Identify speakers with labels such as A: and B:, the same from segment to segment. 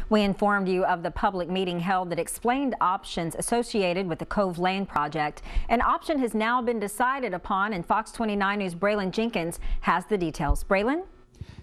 A: We informed you of the public meeting held that explained options associated with the Cove Lane project. An option has now been decided upon, and Fox 29 News' Braylon Jenkins has the details. Braylon?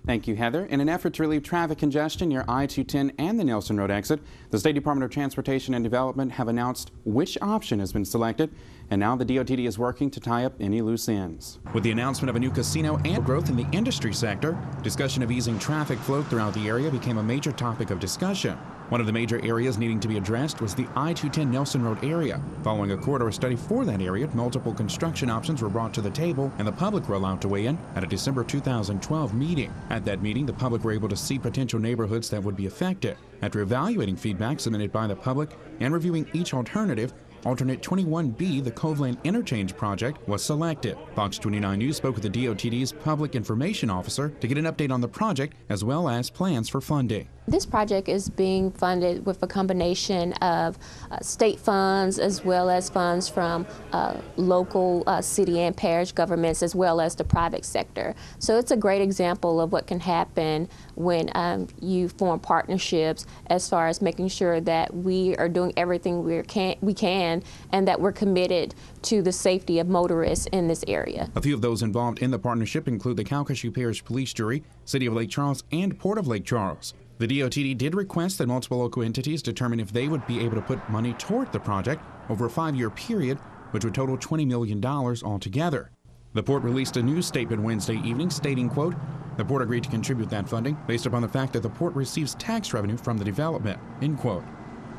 B: Thank you, Heather. In an effort to relieve traffic congestion near I-210 and the Nelson Road exit, the State Department of Transportation and Development have announced which option has been selected, and now the DOTD is working to tie up any loose ends.
C: With the announcement of a new casino and growth in the industry sector, discussion of easing traffic flow throughout the area became a major topic of discussion. One of the major areas needing to be addressed was the I-210 Nelson Road area. Following a corridor study for that area, multiple construction options were brought to the table, and the public were allowed to weigh in at a December 2012 meeting. At that meeting, the public were able to see potential neighborhoods that would be affected. After evaluating feedback submitted by the public and reviewing each alternative, Alternate 21B, the Cove Lane Interchange project, was selected. Fox 29 News spoke with the DOTD's Public Information Officer to get an update on the project as well as plans for funding.
D: This project is being funded with a combination of state funds as well as funds from local city and parish governments as well as the private sector. So it's a great example of what can happen when you form partnerships as far as making sure that we are doing everything we can and that we're committed to the safety of motorists in this area.
C: A few of those involved in the partnership include the Calcasieu Parish Police Jury, City of Lake Charles, and Port of Lake Charles. The DOTD did request that multiple local entities determine if they would be able to put money toward the project over a 5-year period, which would total $20 million altogether. The port released a news statement Wednesday evening stating, quote, "The port agreed to contribute that funding based upon the fact that the port receives tax revenue from the development," end quote.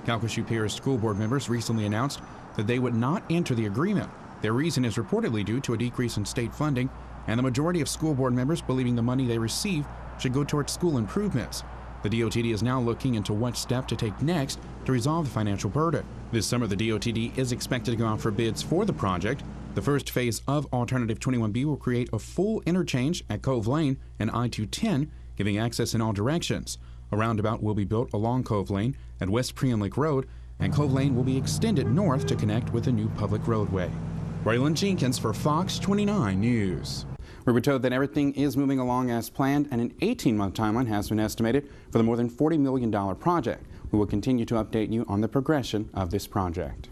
C: Calcasieu Parish School Board members recently announced that they would not enter the agreement. Their reason is reportedly due to a decrease in state funding, and the majority of school board members believing the money they receive should go towards school improvements. The DOTD is now looking into what step to take next to resolve the financial burden. This summer, the DOTD is expected to go out for bids for the project. The first phase of Alternative 21B will create a full interchange at Cove Lane and I-210, giving access in all directions. A roundabout will be built along Cove Lane at West Prion Lake Road, and Cove Lane will be extended north to connect with a new public roadway. Braylon Jenkins for Fox 29 News.
B: We were told that everything is moving along as planned, and an 18-month timeline has been estimated for the more than $40 million project. We will continue to update you on the progression of this project.